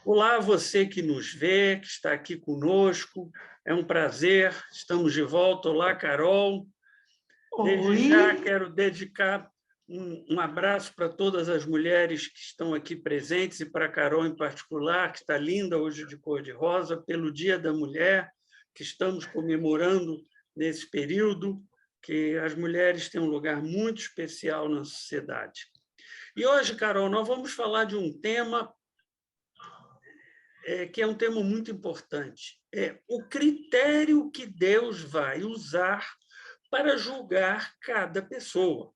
Olá, você que nos vê, que está aqui conosco. É um prazer, estamos de volta. Olá, Carol. Desde Oi, já quero dedicar um abraço para todas as mulheres que estão aqui presentes e para a Carol em particular, que está linda hoje de cor-de-rosa, pelo Dia da Mulher, que estamos comemorando nesse período, que as mulheres têm um lugar muito especial na sociedade. E hoje, Carol, nós vamos falar de um tema que é um tema muito importante. É o critério que Deus vai usar para julgar cada pessoa.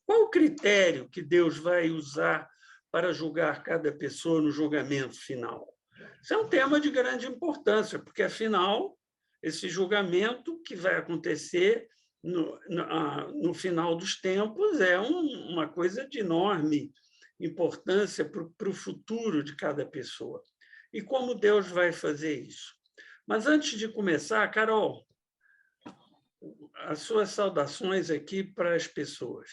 Qual o critério que Deus vai usar para julgar cada pessoa no julgamento final? Isso é um tema de grande importância, porque, afinal, esse julgamento que vai acontecer no final dos tempos é uma coisa de enorme importância para o futuro de cada pessoa. E como Deus vai fazer isso? Mas, antes de começar, Carol, as suas saudações aqui para as pessoas.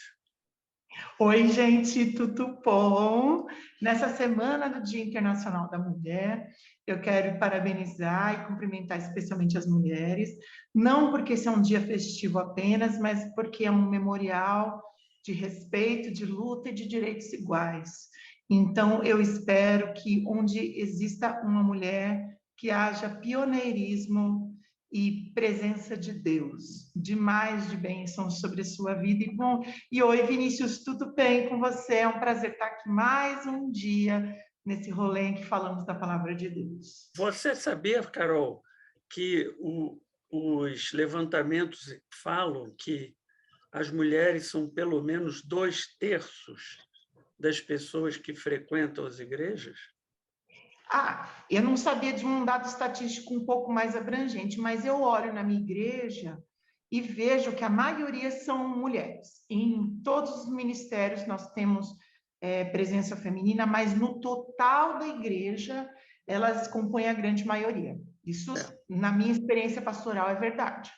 oi, gente, tudo bom? Nessa semana do Dia Internacional da Mulher, eu quero parabenizar e cumprimentar especialmente as mulheres, não porque esse é um dia festivo apenas, mas porque é um memorial de respeito, de luta e de direitos iguais. Então, eu espero que onde exista uma mulher, que haja pioneirismo e presença de Deus, demais de bênçãos sobre a sua vida. E oi, Vinícius, tudo bem com você? É um prazer estar aqui mais um dia nesse rolê em que falamos da palavra de Deus. Você sabia, Carol, que os levantamentos falam que as mulheres são pelo menos 2/3 das pessoas que frequentam as igrejas? Eu não sabia de um dado estatístico um pouco mais abrangente, mas eu olho na minha igreja e vejo que a maioria são mulheres. Em todos os ministérios nós temos presença feminina, mas no total da igreja elas compõem a grande maioria. Isso, na minha experiência pastoral, é verdade.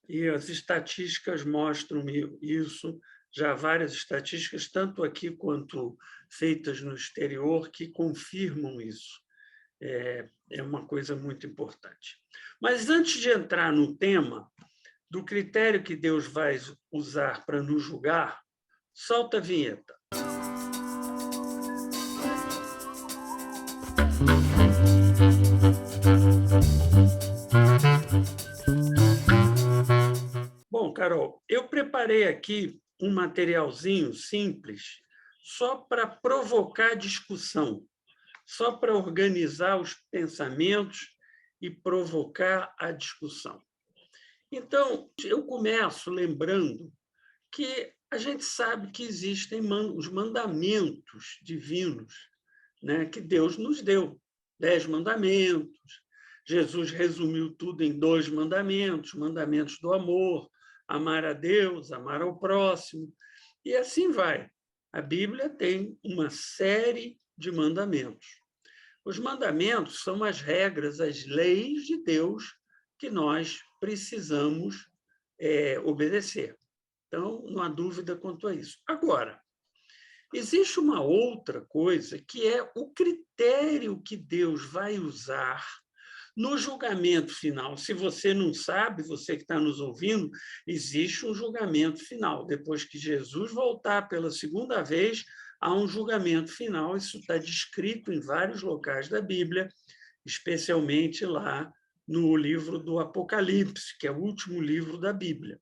E as estatísticas mostram isso, já várias estatísticas, tanto aqui quanto feitas no exterior, que confirmam isso. É uma coisa muito importante. Mas, antes de entrar no tema do critério que Deus vai usar para nos julgar, solta a vinheta. Bom, Carol, eu preparei aqui um materialzinho simples só para provocar discussão, só para organizar os pensamentos e provocar a discussão. Então, eu começo lembrando que a gente sabe que existem os mandamentos divinos, né, que Deus nos deu, 10 mandamentos. Jesus resumiu tudo em 2 mandamentos, mandamentos do amor, amar a Deus, amar ao próximo, e assim vai. A Bíblia tem uma série de mandamentos. Os mandamentos são as regras, as leis de Deus que nós precisamos obedecer. Então, não há dúvida quanto a isso. Agora, existe uma outra coisa, que é o critério que Deus vai usar no julgamento final. Se você não sabe, você que está nos ouvindo, existe um julgamento final. Depois que Jesus voltar pela segunda vez, há um julgamento final. Isso está descrito em vários locais da Bíblia, especialmente lá no livro do Apocalipse, que é o último livro da Bíblia.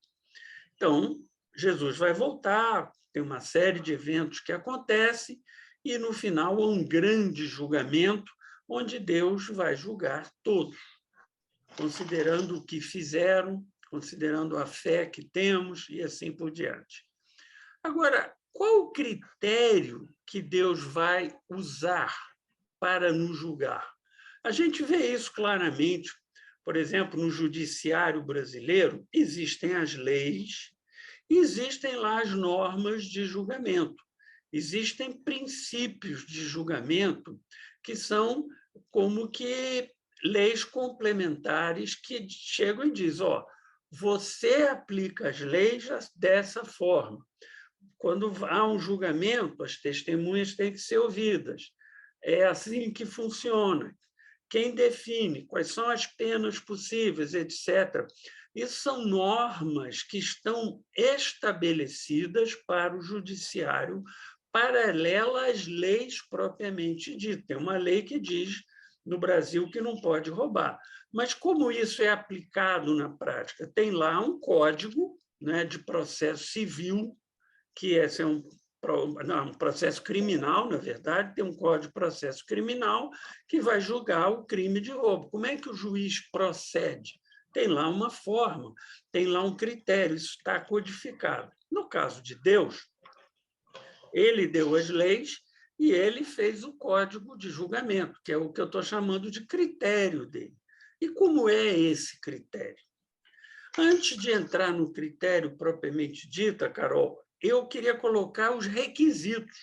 Então, Jesus vai voltar, tem uma série de eventos que acontecem, e, no final, há um grande julgamento, onde Deus vai julgar todos, considerando o que fizeram, considerando a fé que temos e assim por diante. Agora, qual o critério que Deus vai usar para nos julgar? A gente vê isso claramente, por exemplo, no judiciário brasileiro, existem as leis, existem lá as normas de julgamento, existem princípios de julgamento que são como que leis complementares que chegam e dizem, você aplica as leis dessa forma. Quando há um julgamento, as testemunhas têm que ser ouvidas. É assim que funciona. Quem define quais são as penas possíveis, etc. Isso são normas que estão estabelecidas para o judiciário, paralela às leis propriamente ditas. Tem uma lei que diz no Brasil que não pode roubar. Mas como isso é aplicado na prática? Tem lá um código, né, de processo civil, que esse é um processo criminal, na verdade, tem um código de processo criminal que vai julgar o crime de roubo. Como é que o juiz procede? Tem lá uma forma, tem lá um critério, isso está codificado. No caso de Deus, ele deu as leis e ele fez o código de julgamento, que é o que eu estou chamando de critério dele. E como é esse critério? Antes de entrar no critério propriamente dito, Carol, eu queria colocar os requisitos.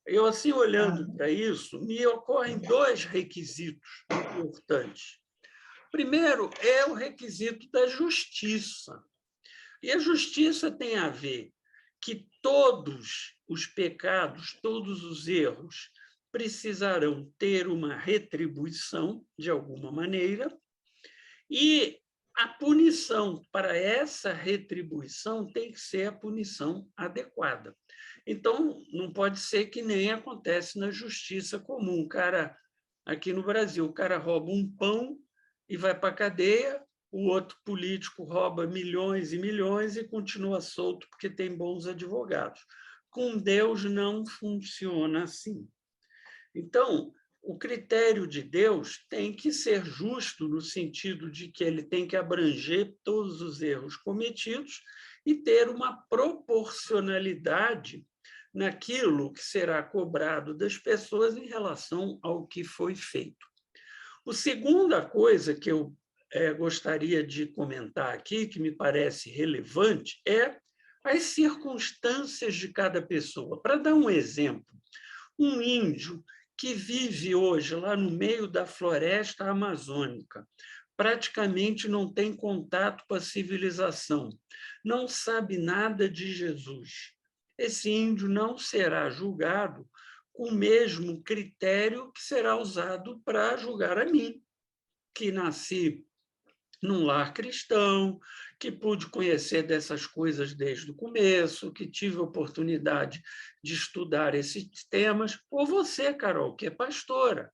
Eu, assim, olhando para isso, me ocorrem dois requisitos importantes. Primeiro é o requisito da justiça. E a justiça tem a ver que todos os pecados, todos os erros precisarão ter uma retribuição, de alguma maneira, e a punição para essa retribuição tem que ser a punição adequada. Então, não pode ser que nem acontece na justiça comum. O cara, aqui no Brasil, o cara rouba um pão e vai para a cadeia, o outro político rouba milhões e milhões e continua solto porque tem bons advogados. Com Deus não funciona assim. Então, o critério de Deus tem que ser justo no sentido de que ele tem que abranger todos os erros cometidos e ter uma proporcionalidade naquilo que será cobrado das pessoas em relação ao que foi feito. A segunda coisa que eu gostaria de comentar aqui, que me parece relevante, é as circunstâncias de cada pessoa. Para dar um exemplo, um índio que vive hoje lá no meio da floresta amazônica, praticamente não tem contato com a civilização, não sabe nada de Jesus. Esse índio não será julgado com o mesmo critério que será usado para julgar a mim, que nasci num lar cristão, que pude conhecer dessas coisas desde o começo, que tive a oportunidade de estudar esses temas, ou você, Carol, que é pastora.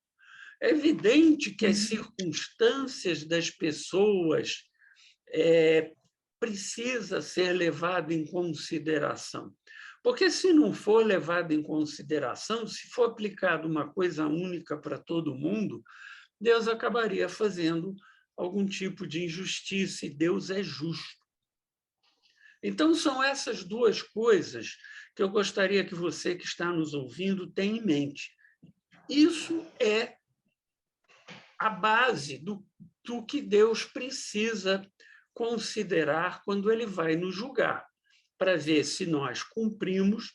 É evidente que as circunstâncias das pessoas precisa ser levado em consideração. Porque se não for levado em consideração, se for aplicado uma coisa única para todo mundo, Deus acabaria fazendo algum tipo de injustiça, e Deus é justo. Então, são essas duas coisas que eu gostaria que você que está nos ouvindo tenha em mente. Isso é a base do que Deus precisa considerar quando ele vai nos julgar, para ver se nós cumprimos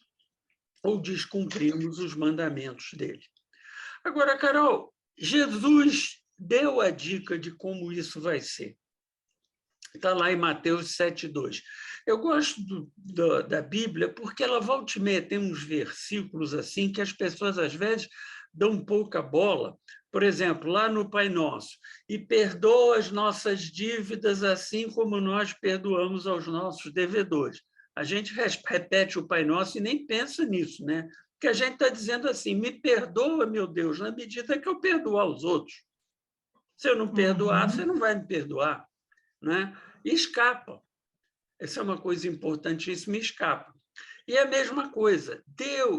ou descumprimos os mandamentos dele. Agora, Carol, Jesus deu a dica de como isso vai ser. Está lá em Mateus 7,2. Eu gosto da Bíblia porque ela volta e meia tem uns versículos assim que as pessoas, às vezes, dão pouca bola. Por exemplo, lá no Pai Nosso, e perdoa as nossas dívidas assim como nós perdoamos aos nossos devedores. A gente repete o Pai Nosso e nem pensa nisso, né? Porque a gente está dizendo assim, me perdoa, meu Deus, na medida que eu perdoar os outros. Se eu não perdoar, você não vai me perdoar, né? E escapa. Essa é uma coisa importantíssima, escapa. E a mesma coisa,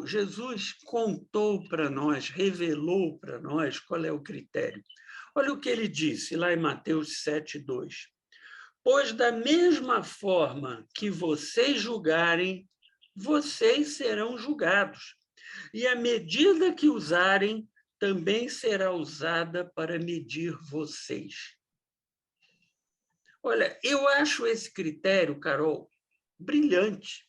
Jesus contou para nós, revelou para nós qual é o critério. Olha o que ele disse lá em Mateus 7,2. Pois da mesma forma que vocês julgarem, vocês serão julgados. E a medida que usarem também será usada para medir vocês. Olha, eu acho esse critério, Carol, brilhante.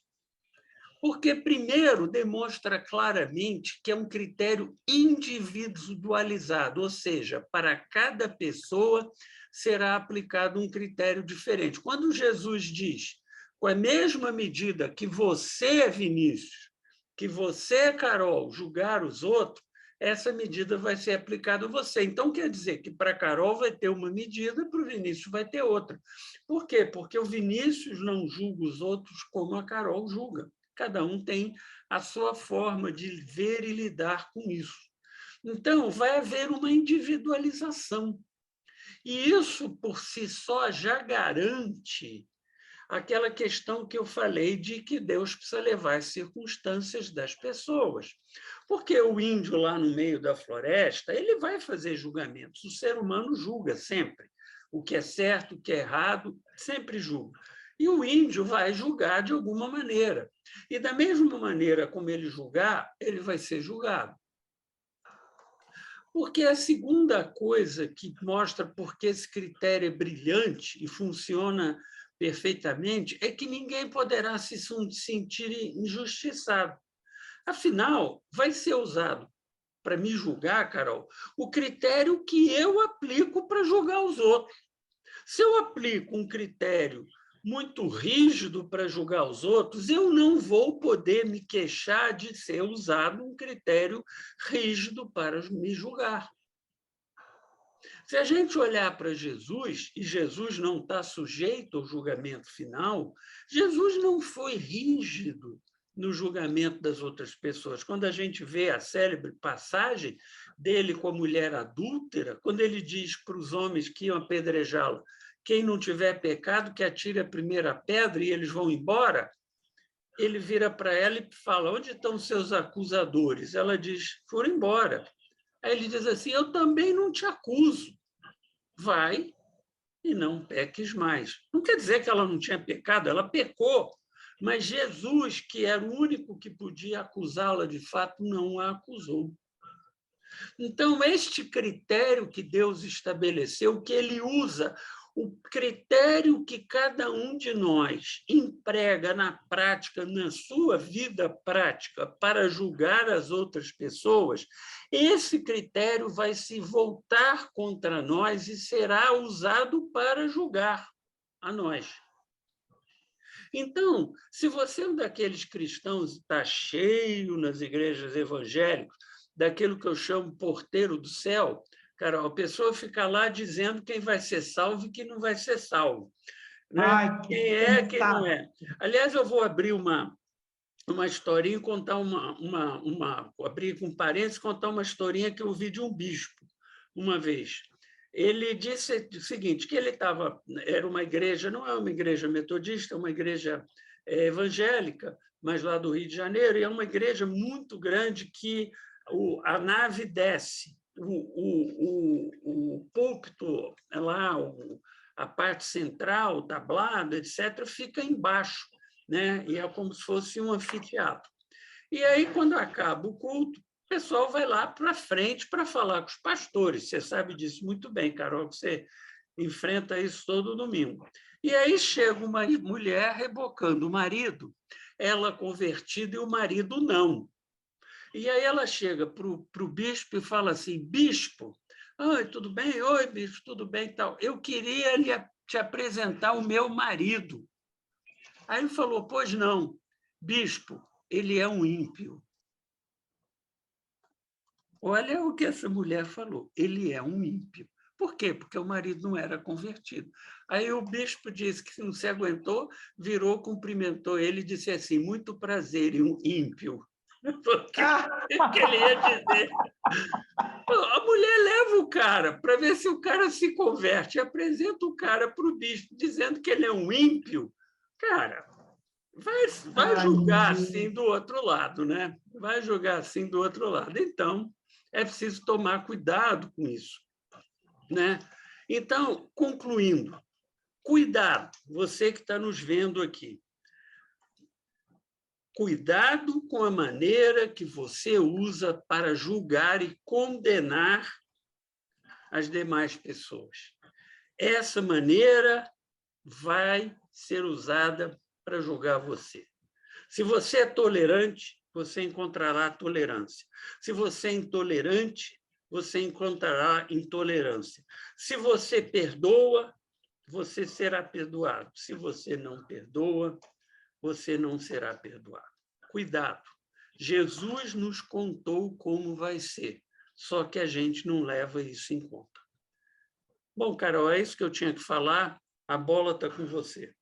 Porque, primeiro, demonstra claramente que é um critério individualizado, ou seja, para cada pessoa será aplicado um critério diferente. Quando Jesus diz, com a mesma medida que você, Vinícius, que você, Carol, julgar os outros, essa medida vai ser aplicada a você. Então, quer dizer que para a Carol vai ter uma medida, para o Vinícius vai ter outra. Por quê? Porque o Vinícius não julga os outros como a Carol julga. Cada um tem a sua forma de ver e lidar com isso. Então, vai haver uma individualização. E isso, por si só, já garante aquela questão que eu falei de que Deus precisa levar as circunstâncias das pessoas. Porque o índio lá no meio da floresta, ele vai fazer julgamentos. O ser humano julga sempre. O que é certo, o que é errado, sempre julga. E o índio vai julgar de alguma maneira. E da mesma maneira como ele julgar, ele vai ser julgado. Porque a segunda coisa que mostra por que esse critério é brilhante e funciona perfeitamente é que ninguém poderá se sentir injustiçado. Afinal, vai ser usado para me julgar, Carol, o critério que eu aplico para julgar os outros. Se eu aplico um critério muito rígido para julgar os outros, eu não vou poder me queixar de ser usado um critério rígido para me julgar. Se a gente olhar para Jesus, e Jesus não está sujeito ao julgamento final, Jesus não foi rígido no julgamento das outras pessoas. Quando a gente vê a célebre passagem dele com a mulher adúltera, quando ele diz para os homens que iam apedrejá-la, quem não tiver pecado, que atire a primeira pedra e eles vão embora, ele vira para ela e fala, onde estão seus acusadores? Ela diz, foram embora. Aí ele diz assim, eu também não te acuso. Vai e não peques mais. Não quer dizer que ela não tinha pecado, ela pecou, mas Jesus, que era o único que podia acusá-la de fato, não a acusou. Então, este critério que Deus estabeleceu, que ele usa, o critério que cada um de nós emprega na prática, na sua vida prática, para julgar as outras pessoas, esse critério vai se voltar contra nós e será usado para julgar a nós. Então, se você é um daqueles cristãos que está cheio nas igrejas evangélicas, daquilo que eu chamo porteiro do céu, Carol, a pessoa fica lá dizendo quem vai ser salvo e quem não vai ser salvo. Né? Ai, Quem é, quem não é. Aliás, eu vou abrir uma historinha e contar abrir com parênteses, contar uma historinha que eu vi de um bispo uma vez. Ele disse o seguinte, que ele era uma igreja, não é uma igreja metodista, é uma igreja evangélica, mas lá do Rio de Janeiro, e é uma igreja muito grande que a nave desce, o púlpito lá, a parte central, o tablado, etc., fica embaixo, né? E é como se fosse um anfiteatro. E aí, quando acaba o culto, o pessoal vai lá para frente para falar com os pastores. Você sabe disso muito bem, Carol, que você enfrenta isso todo domingo. E aí chega uma mulher rebocando o marido, ela convertida e o marido não. E aí ela chega para o bispo e fala assim, bispo, oi, tudo bem? Oi, bispo, tudo bem? Tal. Eu queria te apresentar o meu marido. Aí ele falou, pois não, bispo, ele é um ímpio. Olha o que essa mulher falou, ele é um ímpio. Por quê? Porque o marido não era convertido. Aí o bispo disse que não se aguentou, virou, cumprimentou ele e disse assim, muito prazer, um ímpio. Porque o que ele ia dizer? A mulher leva o cara para ver se o cara se converte, apresenta o cara para o bispo, dizendo que ele é um ímpio. Cara, vai julgar assim do outro lado, né? Vai julgar assim do outro lado. Então, é preciso tomar cuidado com isso, né? Então, concluindo, cuidado, você que está nos vendo aqui. Cuidado com a maneira que você usa para julgar e condenar as demais pessoas. Essa maneira vai ser usada para julgar você. Se você é tolerante, você encontrará tolerância. Se você é intolerante, você encontrará intolerância. Se você perdoa, você será perdoado. Se você não perdoa, você não será perdoado. Cuidado. Jesus nos contou como vai ser. só que a gente não leva isso em conta. Bom, Carol, é isso que eu tinha que falar. A bola está com você.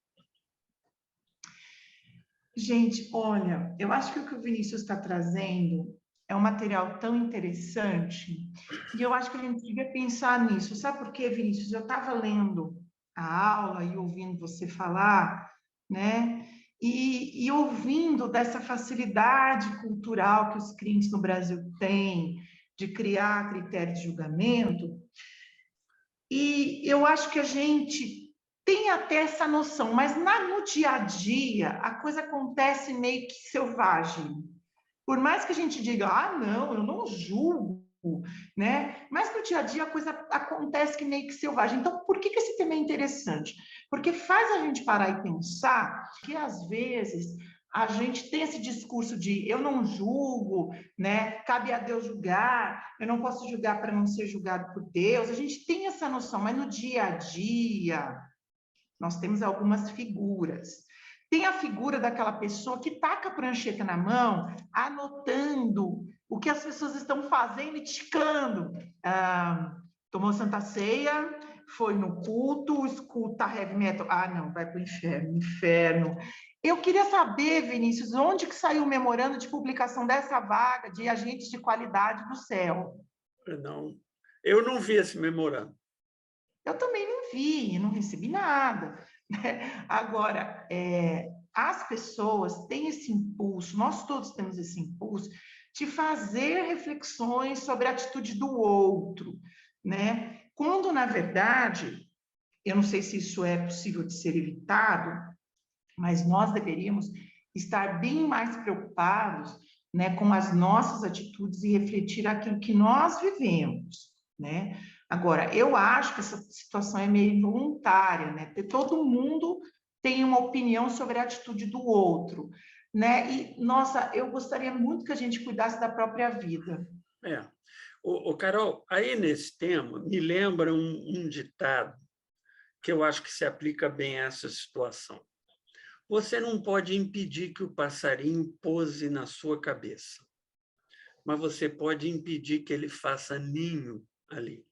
Gente, olha, eu acho que o Vinícius está trazendo é um material tão interessante e eu acho que a gente devia pensar nisso. Sabe por quê, Vinícius? Eu estava lendo a aula e ouvindo você falar, né? E ouvindo dessa facilidade cultural que os crentes no Brasil têm de criar critérios de julgamento. E eu acho que a gente tem até essa noção, mas no dia a dia a coisa acontece meio que selvagem. Por mais que a gente diga, ah, não, eu não julgo, né? Mas no dia a dia a coisa acontece que meio que selvagem. Então, por que esse tema é interessante? Porque faz a gente parar e pensar que às vezes a gente tem esse discurso de eu não julgo, né? Cabe a Deus julgar, eu não posso julgar para não ser julgado por Deus. A gente tem essa noção, mas no dia a dia nós temos algumas figuras. Tem a figura daquela pessoa que taca a prancheta na mão, anotando o que as pessoas estão fazendo e ticando. Tomou Santa Ceia, foi no culto, escuta heavy metal. Ah, não, vai para o inferno, inferno. Eu queria saber, Vinícius, onde que saiu o memorando de publicação dessa vaga de agentes de qualidade do céu? Não, eu não vi esse memorando. Eu também não vi, não recebi nada. Né? Agora, as pessoas têm esse impulso, nós todos temos esse impulso, de fazer reflexões sobre a atitude do outro, né? Quando, na verdade, eu não sei se isso é possível de ser evitado, mas nós deveríamos estar bem mais preocupados, né, com as nossas atitudes e refletir aquilo que nós vivemos, né? Agora, eu acho que essa situação é meio involuntária, né? Todo mundo tem uma opinião sobre a atitude do outro, né? E, nossa, eu gostaria muito que a gente cuidasse da própria vida. Carol, aí nesse tema, me lembra um ditado que eu acho que se aplica bem a essa situação. Você não pode impedir que o passarinho pouse na sua cabeça, mas você pode impedir que ele faça ninho ali.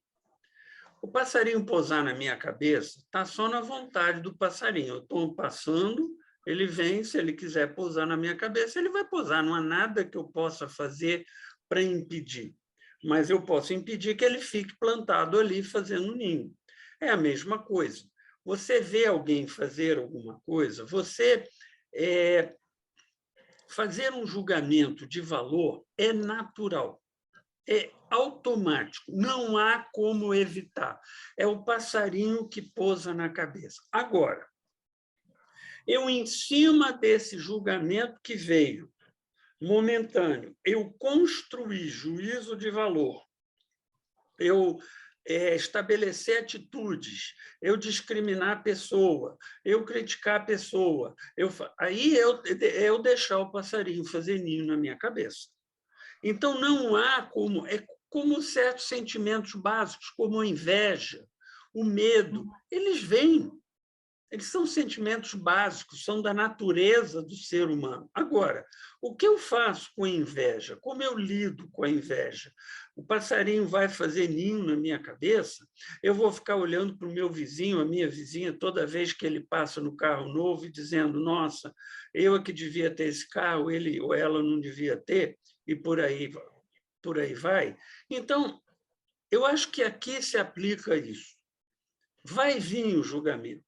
O passarinho pousar na minha cabeça está só na vontade do passarinho. Eu estou passando, ele vem, se ele quiser pousar na minha cabeça, ele vai pousar. Não há nada que eu possa fazer para impedir. Mas eu posso impedir que ele fique plantado ali fazendo ninho. É a mesma coisa. Você vê alguém fazer alguma coisa, você fazer um julgamento de valor é natural. É automático, não há como evitar. É o passarinho que pousa na cabeça. Agora, eu, em cima desse julgamento que veio, momentâneo, eu construí juízo de valor, eu estabelecer atitudes, eu discriminar a pessoa, eu criticar a pessoa, aí eu deixar o passarinho fazer ninho na minha cabeça. Então, não há como... É como certos sentimentos básicos, como a inveja, o medo, eles vêm. Eles são sentimentos básicos, são da natureza do ser humano. Agora, o que eu faço com a inveja? Como eu lido com a inveja? O passarinho vai fazer ninho na minha cabeça, eu vou ficar olhando para o meu vizinho, a minha vizinha, toda vez que ele passa no carro novo e dizendo, nossa, eu é que devia ter esse carro, ele ou ela não devia ter, e por aí vai. Então, eu acho que aqui se aplica isso. Vai vir o julgamento,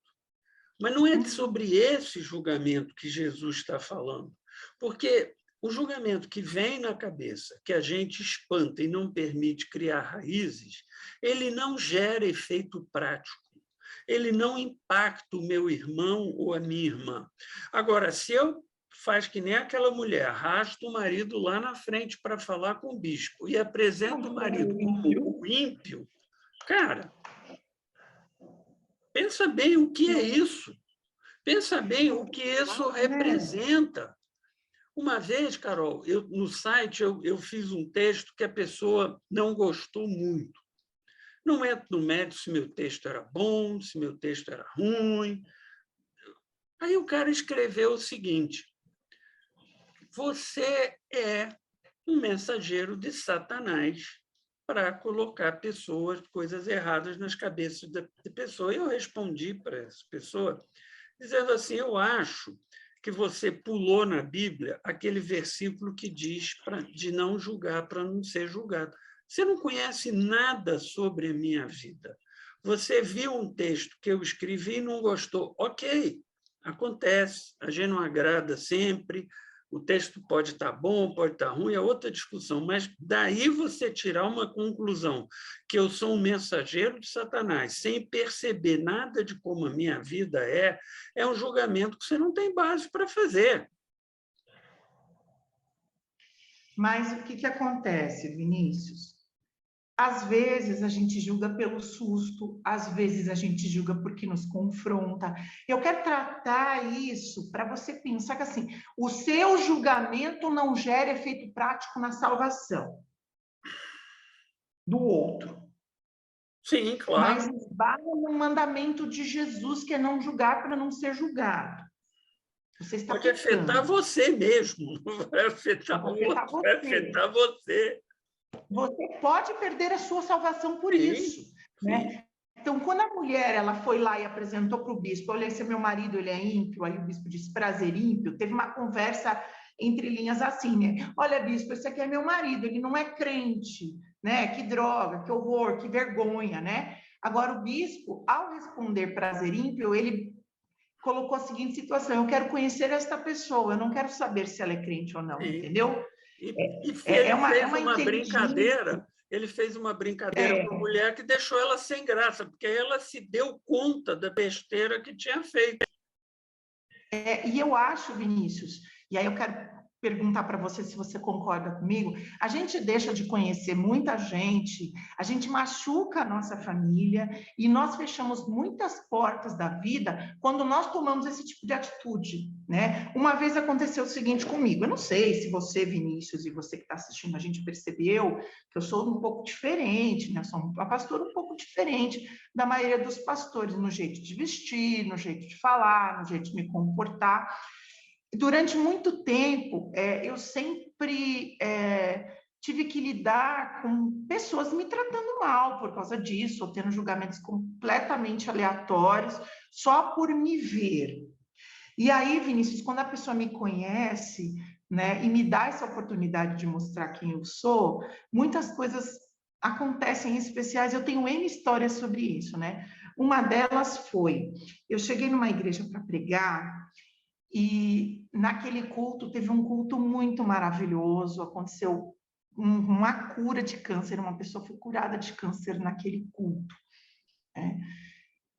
mas não é sobre esse julgamento que Jesus está falando, porque o julgamento que vem na cabeça, que a gente espanta e não permite criar raízes, ele não gera efeito prático, ele não impacta o meu irmão ou a minha irmã. Agora, se eu faz que nem aquela mulher, arrasta o marido lá na frente para falar com o bispo e apresenta o marido como o ímpio, cara, pensa bem o que é isso. Pensa bem o que isso representa. Uma vez, Carol, no site eu fiz um texto que a pessoa não gostou muito. Não entro no mérito se meu texto era bom, se meu texto era ruim. Aí o cara escreveu o seguinte: você é um mensageiro de Satanás para colocar pessoas, coisas erradas nas cabeças da pessoa. E eu respondi para essa pessoa dizendo assim: eu acho que você pulou na Bíblia aquele versículo que diz de não julgar para não ser julgado. Você não conhece nada sobre a minha vida. Você viu um texto que eu escrevi e não gostou. Ok, acontece, a gente não agrada sempre, o texto pode estar bom, pode estar ruim, é outra discussão, mas daí você tirar uma conclusão que eu sou um mensageiro de Satanás, sem perceber nada de como a minha vida é um julgamento que você não tem base para fazer. Mas o que acontece, Vinícius? Às vezes a gente julga pelo susto, às vezes a gente julga porque nos confronta. Eu quero tratar isso para você pensar que assim, o seu julgamento não gera efeito prático na salvação do outro. Sim, claro. Mas esbarra no mandamento de Jesus, que é não julgar para não ser julgado. Você está pode afetar você mesmo, não vai afetar o outro, vai afetar você. Você pode perder a sua salvação por isso, né? Então, quando a mulher ela foi lá e apresentou para o bispo, olha, esse é meu marido, ele é ímpio, aí o bispo disse, prazer, ímpio, teve uma conversa entre linhas assim, né? Olha, bispo, esse aqui é meu marido, ele não é crente, né? Que droga, que horror, que vergonha, né? Agora, o bispo, ao responder prazer, ímpio, ele colocou a seguinte situação, eu quero conhecer esta pessoa, eu não quero saber se ela é crente ou não, entendeu? Ele fez uma brincadeira, ele fez uma brincadeira com a mulher que deixou ela sem graça, porque ela se deu conta da besteira que tinha feito. E eu acho, Vinícius, e aí eu quero perguntar para você se você concorda comigo, a gente deixa de conhecer muita gente, a gente machuca a nossa família e nós fechamos muitas portas da vida quando nós tomamos esse tipo de atitude, né? Uma vez aconteceu o seguinte comigo, eu não sei se você, Vinícius, e você que está assistindo, a gente percebeu que eu sou um pouco diferente, né? Sou uma pastora um pouco diferente da maioria dos pastores, no jeito de vestir, no jeito de falar, no jeito de me comportar. Durante muito tempo, eu sempre tive que lidar com pessoas me tratando mal por causa disso, ou tendo julgamentos completamente aleatórios, só por me ver. E aí, Vinícius, quando a pessoa me conhece, né, e me dá essa oportunidade de mostrar quem eu sou, muitas coisas acontecem especiais. Eu tenho N histórias sobre isso, né? Uma delas foi, eu cheguei numa igreja para pregar, e naquele culto, teve um culto muito maravilhoso, aconteceu uma cura de câncer, uma pessoa foi curada de câncer naquele culto, né?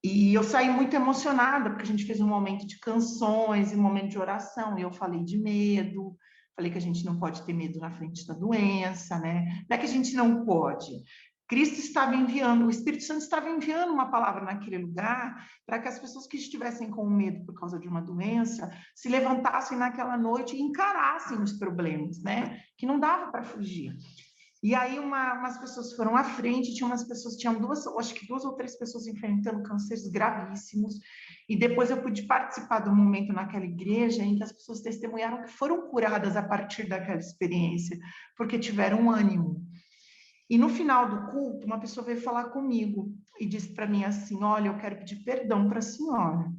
E eu saí muito emocionada, porque a gente fez um momento de canções, um momento de oração, e eu falei de medo, falei que a gente não pode ter medo na frente da doença, né? Não é que a gente não pode. Cristo estava enviando, o Espírito Santo estava enviando uma palavra naquele lugar para que as pessoas que estivessem com medo por causa de uma doença se levantassem naquela noite e encarassem os problemas, né? Que não dava para fugir. E aí umas pessoas foram à frente, tinham acho que 2 ou 3 pessoas enfrentando cânceres gravíssimos, e depois eu pude participar do momento naquela igreja em que as pessoas testemunharam que foram curadas a partir daquela experiência, porque tiveram ânimo. E no final do culto, uma pessoa veio falar comigo e disse para mim assim, olha, eu quero pedir perdão para a senhora.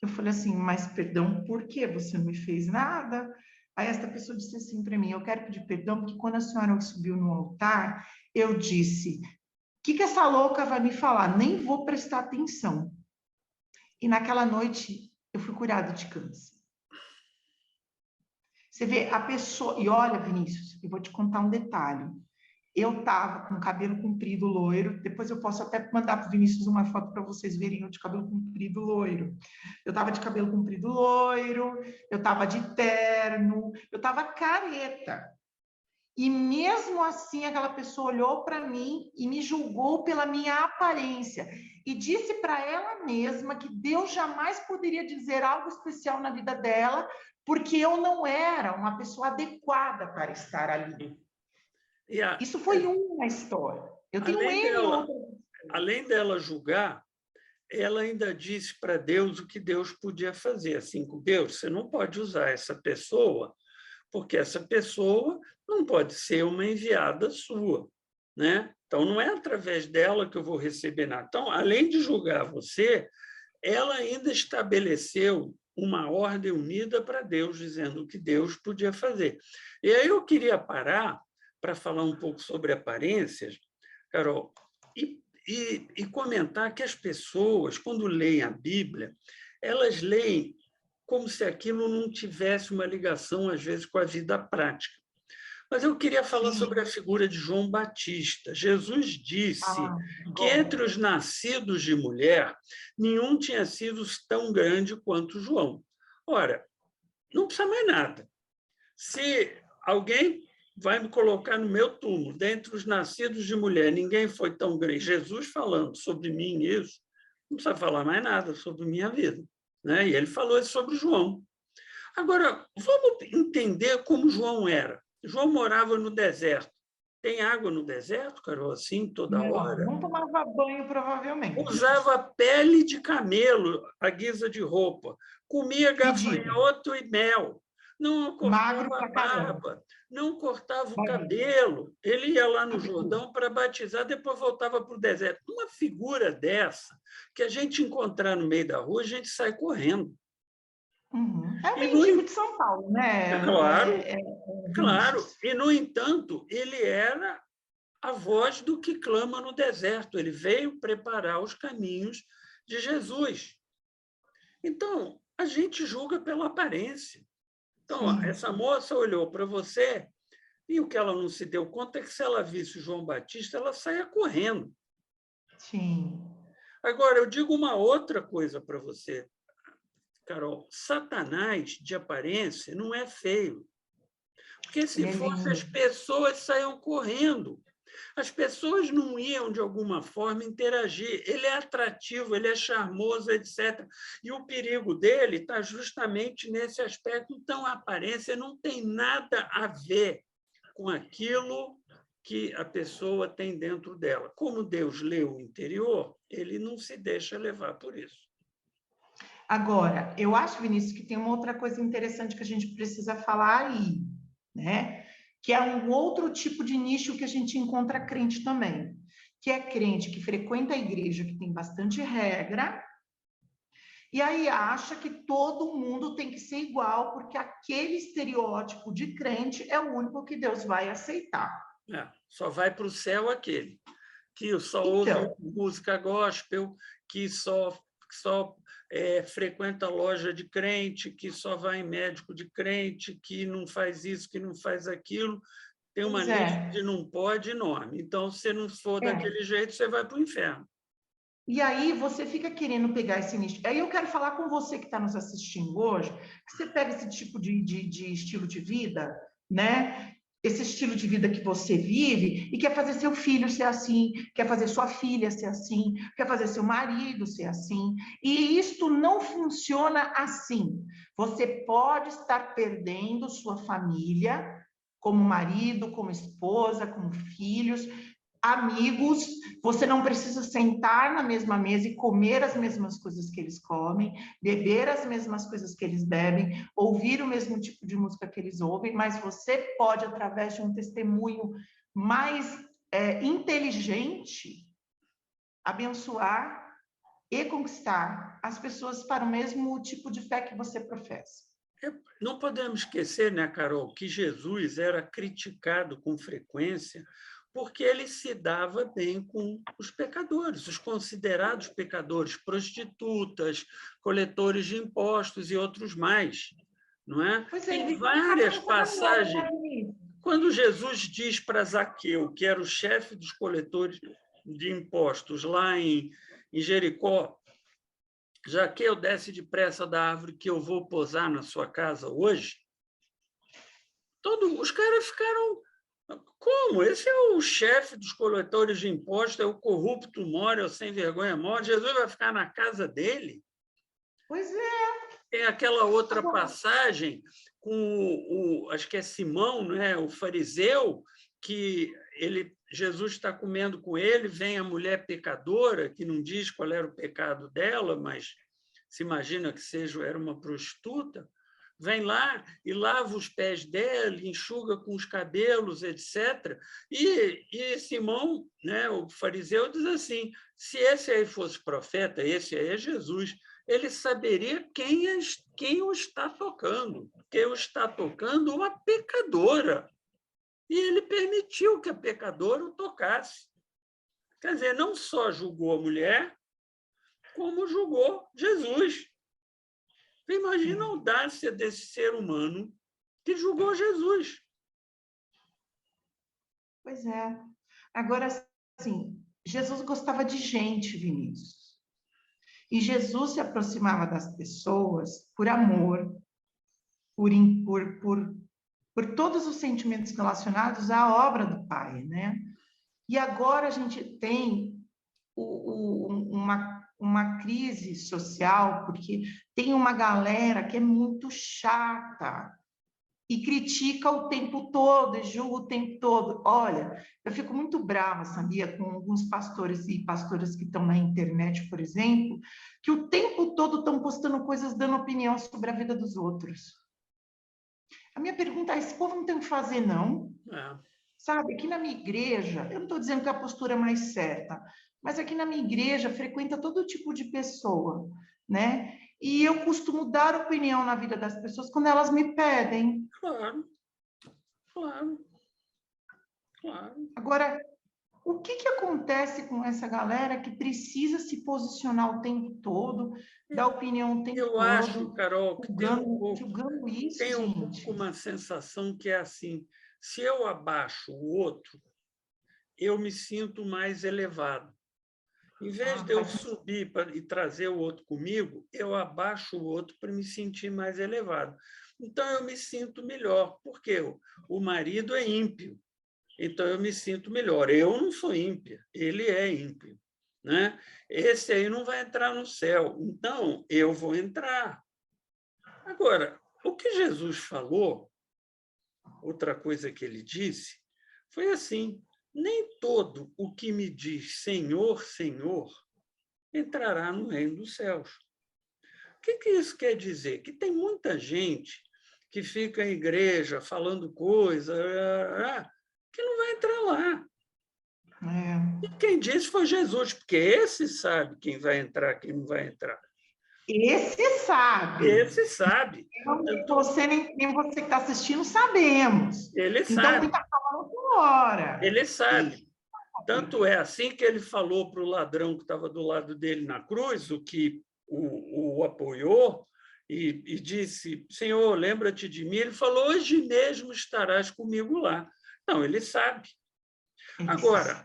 Eu falei assim, mas perdão por quê? Você não me fez nada? Aí esta pessoa disse assim para mim, eu quero pedir perdão porque quando a senhora subiu no altar, eu disse, o que essa louca vai me falar? Nem vou prestar atenção. E naquela noite, eu fui curada de câncer. Você vê, a pessoa... E olha, Vinícius, eu vou te contar um detalhe. Eu estava com cabelo comprido loiro, depois eu posso até mandar para o Vinícius uma foto para vocês verem eu de cabelo comprido loiro. Eu estava de cabelo comprido loiro, eu estava de terno, eu estava careta. E mesmo assim, aquela pessoa olhou para mim e me julgou pela minha aparência. E disse para ela mesma que Deus jamais poderia dizer algo especial na vida dela, porque eu não era uma pessoa adequada para estar ali. Isso foi uma história. Eu tenho além dela julgar, ela ainda disse para Deus o que Deus podia fazer. Assim, Deus, você não pode usar essa pessoa, porque essa pessoa não pode ser uma enviada sua. né? Então, não é através dela que eu vou receber nada. Então, além de julgar você, ela ainda estabeleceu uma ordem unida para Deus, dizendo o que Deus podia fazer. E aí eu queria parar para falar um pouco sobre aparências, Carol, e comentar que as pessoas, quando leem a Bíblia, elas leem como se aquilo não tivesse uma ligação, às vezes, com a vida prática. Mas eu queria falar sobre a Sim. figura de João Batista. Jesus disse Ah, que entre os nascidos de mulher, nenhum tinha sido tão grande quanto João. Ora, não precisa mais nada. Se alguém vai me colocar no meu túmulo, dentre os nascidos de mulher, ninguém foi tão grande. Jesus falando sobre mim isso, não precisa falar mais nada sobre minha vida, né? E ele falou isso sobre João. Agora, vamos entender como João era. João morava no deserto. Tem água no deserto, Carol, assim, toda não, hora? não tomava banho, provavelmente. Usava pele de camelo à guisa de roupa. Comia Fedido, gafanhoto e mel. Não magro cortava a pra caramba. barba. Não cortava o Barriga. cabelo. Ele ia lá no Jordão para batizar, depois voltava para o deserto. Uma figura dessa, que a gente encontrar no meio da rua, a gente sai correndo. Uhum. É o E, no, mendigo de São Paulo, né, claro, claro. Vinícius? E, no entanto, ele era a voz do que clama no deserto. Ele veio preparar os caminhos de Jesus. Então, a gente julga pela aparência. Então, ó, Sim, essa moça olhou para você e o que ela não se deu conta é que se ela visse o João Batista, ela saía correndo. sim. Agora, eu digo uma outra coisa para você, Carol. Satanás, de aparência, não é feio. Porque se Ele é fosse, as lindo. pessoas saíam correndo. As pessoas não iam, de alguma forma, interagir. Ele é atrativo, ele é charmoso, etc. E o perigo dele está justamente nesse aspecto. Então, a aparência não tem nada a ver com aquilo que a pessoa tem dentro dela. Como Deus lê o interior, ele não se deixa levar por isso. Agora, eu acho, Vinícius, que tem uma outra coisa interessante que a gente precisa falar aí, né? Que é um outro tipo de nicho que a gente encontra crente também, que é crente que frequenta a igreja, que tem bastante regra, e aí acha que todo mundo tem que ser igual, porque aquele estereótipo de crente é o único que Deus vai aceitar. Só vai para o céu aquele que só ouve Então, música gospel, que só frequenta loja de crente, que só vai em médico de crente, que não faz isso, que não faz aquilo. Tem uma pois lista é. de não pode enorme. Então, se não for É. daquele jeito, você vai para o inferno. E aí você fica querendo pegar esse nicho. Aí eu quero falar com você que está nos assistindo hoje, que você pega esse tipo de estilo de vida, né? Esse estilo de vida que você vive e quer fazer seu filho ser assim, quer fazer sua filha ser assim, quer fazer seu marido ser assim. E isto não funciona assim. Você pode estar perdendo sua família, como marido, como esposa, como filhos, amigos, você não precisa sentar na mesma mesa e comer as mesmas coisas que eles comem, beber as mesmas coisas que eles bebem, ouvir o mesmo tipo de música que eles ouvem, mas você pode, através de um testemunho mais inteligente, abençoar e conquistar as pessoas para o mesmo tipo de fé que você professa. Não podemos esquecer, né, Carol, que Jesus era criticado com frequência porque ele se dava bem com os pecadores, os considerados pecadores, prostitutas, coletores de impostos e outros mais, não é? Pois é, Tem ele ficava várias nessa namora, passagens. né, Vinícius? Quando Jesus diz para Zaqueu, que era o chefe dos coletores de impostos lá em Jericó, Zaqueu, desce depressa da árvore que eu vou posar na sua casa hoje. Os caras ficaram... Como? Esse é o chefe dos coletores de impostos, é o corrupto mora, é o sem vergonha mora. Jesus vai ficar na casa dele? Pois é. Tem aquela outra Agora, passagem com acho que é Simão, né, o fariseu, que Jesus está comendo com ele, vem a mulher pecadora, que não diz qual era o pecado dela, mas se imagina que era uma prostituta. vem lá e lava os pés dela, enxuga com os cabelos, etc. E Simão, né, o fariseu, diz assim, se esse aí fosse profeta, esse aí é Jesus, ele saberia quem o está tocando, porque o está tocando uma pecadora. E ele permitiu que a pecadora o tocasse. Quer dizer, não só julgou a mulher, como julgou Jesus. Você imagina a audácia desse ser humano que julgou Jesus. Pois é. Agora, assim, Jesus gostava de gente, Vinícius. E Jesus se aproximava das pessoas por amor, por, por todos os sentimentos relacionados à obra do Pai, né? E agora a gente tem uma crise social, porque tem uma galera que é muito chata e critica o tempo todo, e julga o tempo todo. Olha, eu fico muito brava, sabia, com alguns pastores e pastoras que estão na internet, por exemplo, que o tempo todo estão postando coisas, dando opinião sobre a vida dos outros. A minha pergunta é, esse povo não tem o que fazer, não? É. Sabe, aqui na minha igreja, eu não estou dizendo que é a postura mais certa, mas aqui na minha igreja frequenta todo tipo de pessoa, né? E eu costumo dar opinião na vida das pessoas quando elas me pedem. Claro, claro, claro. Agora, o que acontece com essa galera que precisa se posicionar o tempo todo, dar opinião o tempo Eu acho, todo, Carol, que julgando isso, tem um gente? pouco uma sensação que é assim, se eu abaixo o outro, eu me sinto mais elevado. Em vez de eu subir e trazer o outro comigo, eu abaixo o outro para me sentir mais elevado. Então, eu me sinto melhor, porque o marido é ímpio, então eu me sinto melhor. Eu não sou ímpia, ele é ímpio. Né? Esse aí não vai entrar no céu, então eu vou entrar. Agora, o que Jesus falou, outra coisa que ele disse, foi assim, nem todo o que me diz Senhor, Senhor, entrará no reino dos céus. O que isso quer dizer? Que tem muita gente que fica em igreja falando coisa que não vai entrar lá. É. E quem disse foi Jesus, porque esse sabe quem vai entrar, quem não vai entrar. Esse sabe. Esse sabe. Nem você, nem você que está assistindo sabemos. Ele Então, sabe. quem está falando fora. Ele sabe. Tanto é assim que ele falou para o ladrão que estava do lado dele na cruz, o que o apoiou, e disse, Senhor, lembra-te de mim. Ele falou, hoje mesmo estarás comigo lá. Não, ele sabe. Agora,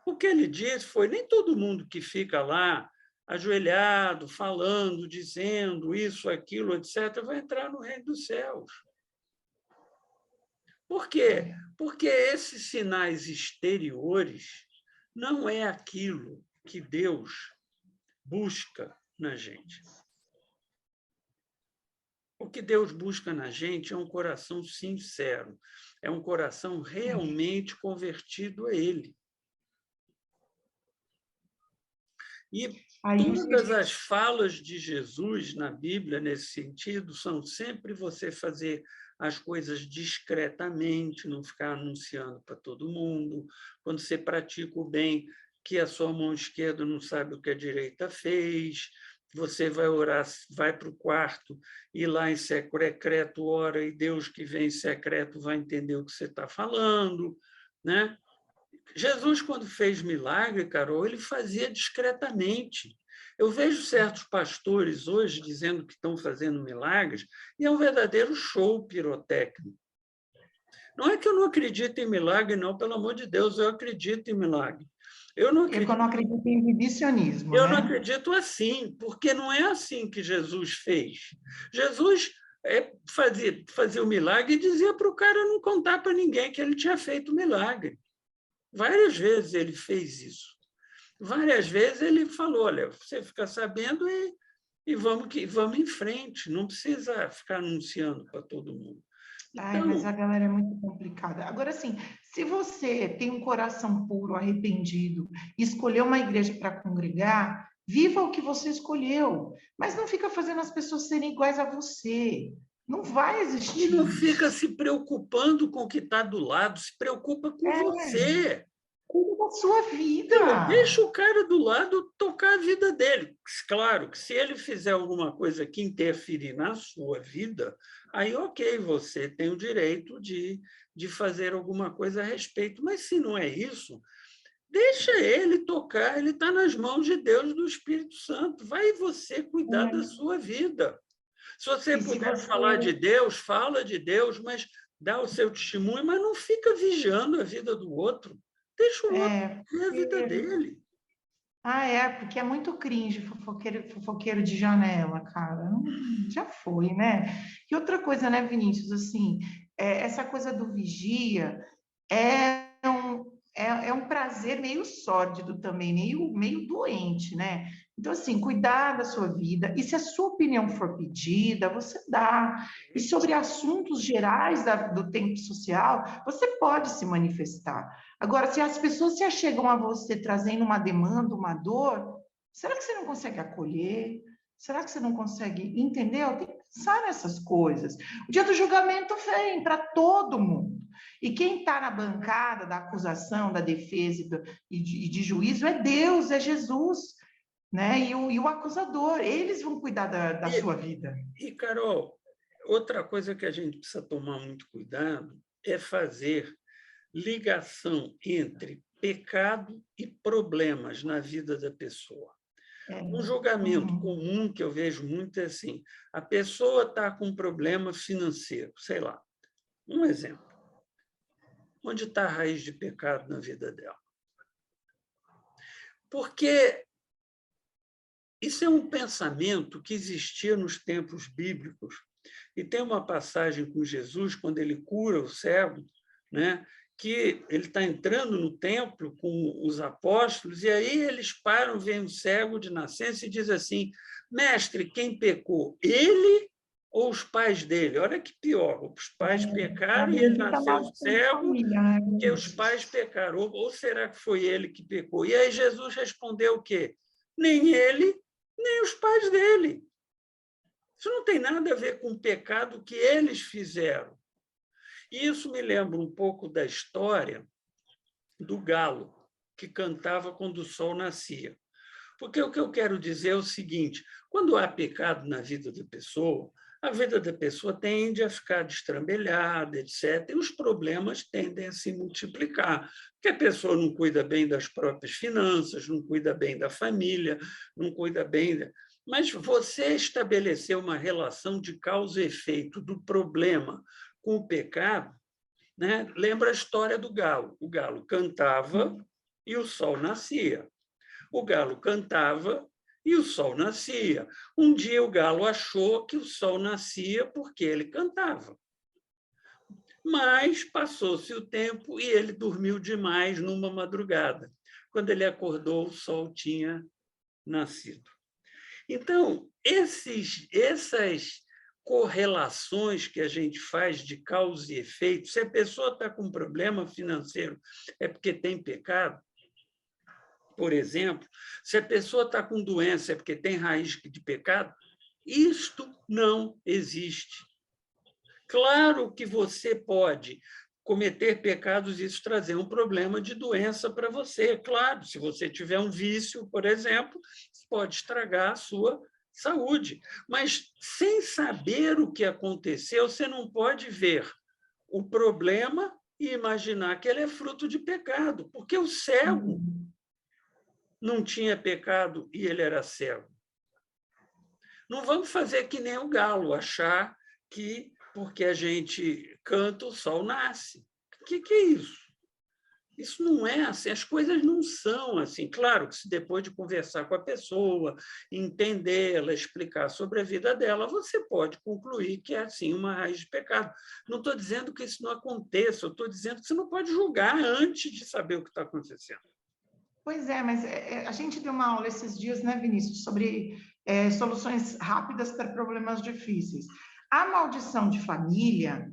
o que ele disse foi, nem todo mundo que fica lá, ajoelhado, falando, dizendo isso, aquilo, etc., vai entrar no reino dos céus. Por quê? Porque esses sinais exteriores não é aquilo que Deus busca na gente. O que Deus busca na gente é um coração sincero, é um coração realmente convertido a Ele. E todas as falas de Jesus na Bíblia, nesse sentido, são sempre você fazer as coisas discretamente, não ficar anunciando para todo mundo. Quando você pratica o bem, que a sua mão esquerda não sabe o que a direita fez, você vai orar, vai para o quarto e lá em secreto ora, e Deus que vem em secreto vai entender o que você está falando, né? Jesus, quando fez milagre, Carol, ele fazia discretamente. Eu vejo certos pastores hoje dizendo que estão fazendo milagres e é um verdadeiro show pirotécnico. Não é que eu não acredito em milagre, não, pelo amor de Deus, eu acredito em milagre. Eu não acredito em exibicionismo, eu não acredito assim, porque não é assim que Jesus fez. Jesus fazia o milagre e dizia para o cara não contar para ninguém que ele tinha feito o milagre. Várias vezes ele fez isso. Várias vezes ele falou, olha, você fica sabendo e vamos em frente, não precisa ficar anunciando para todo mundo. Ai, mas a galera é muito complicada. Agora, assim, se você tem um coração puro, arrependido, e escolheu uma igreja para congregar, Viva o que você escolheu, mas não fica fazendo as pessoas serem iguais a você. Não vai E não existir fica isso. se preocupando com o que está do lado, se preocupa com É, você. cuida da sua Não, vida. deixa o cara do lado tocar a vida dele. Claro que se ele fizer alguma coisa que interferir na sua vida, aí ok, você tem o direito de fazer alguma coisa a respeito. Mas se não é isso, deixa ele tocar, ele está nas mãos de Deus, do Espírito Santo. Vai você cuidar da É. sua vida. Se você E se puder falar de você. Deus, fala de Deus, mas dá o seu testemunho, mas não fica vigiando a vida do outro. Deixa o outro É, ver a vida porque dele. porque é muito cringe fofoqueiro de janela, cara. Já foi, né? E outra coisa, né, Vinícius, assim, essa coisa do vigia é um prazer meio sórdido também, meio doente, né? Então, assim, cuidar da sua vida, e se a sua opinião for pedida, você dá. E sobre assuntos gerais do tempo social, você pode se manifestar. Agora, se as pessoas se achegam a você trazendo uma demanda, uma dor, será que você não consegue acolher? Será que você não consegue entender? Tem que pensar nessas coisas. O dia do julgamento vem para todo mundo. E quem está na bancada da acusação, da defesa e de juízo é Deus, é Jesus, né? E o acusador, eles vão cuidar da E, sua vida. Carol, outra coisa que a gente precisa tomar muito cuidado é fazer ligação entre pecado e problemas na vida da pessoa. É, Um julgamento uhum, comum que eu vejo muito é assim: a pessoa está com um problema financeiro, sei lá, um exemplo. Onde está a raiz de pecado na vida dela? Porque isso é um pensamento que existia nos tempos bíblicos. E tem uma passagem com Jesus, quando ele cura o cego, né? Que ele está entrando no templo com os apóstolos, e aí eles param, veem o cego de nascença e diz assim: Mestre, quem pecou? Ele ou os pais dele? Olha que pior, os pais para pecaram e mim ele fica nasceu maldição de cego família, né, porque os pais Vinícius? pecaram. Ou será que foi ele que pecou? E aí Jesus respondeu o quê? Nem ele, nem os pais dele. Isso não tem nada a ver com o pecado que eles fizeram. E isso me lembra um pouco da história do galo, que cantava quando o sol nascia. Porque o que eu quero dizer é o seguinte: quando há pecado na vida da pessoa, a vida da pessoa tende a ficar destrambelhada, etc. E os problemas tendem a se multiplicar, porque a pessoa não cuida bem das próprias finanças, não cuida bem da família, não cuida bem. Mas você estabelecer uma relação de causa e efeito do problema com o pecado, né? Lembra a história do galo. O galo cantava e o sol nascia. O galo cantava e o sol nascia. Um dia o galo achou que o sol nascia porque ele cantava. Mas passou-se o tempo e ele dormiu demais numa madrugada. Quando ele acordou, o sol tinha nascido. Então, essas correlações que a gente faz de causa e efeito, se a pessoa está com um problema financeiro, é porque tem pecado, por exemplo, se a pessoa está com doença é porque tem raiz de pecado, isto não existe. Claro que você pode cometer pecados e isso trazer um problema de doença para você. Claro, se você tiver um vício, por exemplo, pode estragar a sua saúde. Mas sem saber o que aconteceu, você não pode ver o problema e imaginar que ele é fruto de pecado, porque o cego Uhum. não tinha pecado e ele era cego. Não vamos fazer que nem o galo, achar que porque a gente canta, o sol nasce. O que é isso? Isso não é assim, as coisas não são assim. Claro que se depois de conversar com a pessoa, entendê-la, explicar sobre a vida dela, você pode concluir que é assim uma raiz de pecado. Não estou dizendo que isso não aconteça, eu estou dizendo que você não pode julgar antes de saber o que está acontecendo. Pois é, mas a gente deu uma aula esses dias, né, Vinícius, sobre soluções rápidas para problemas difíceis. A maldição de família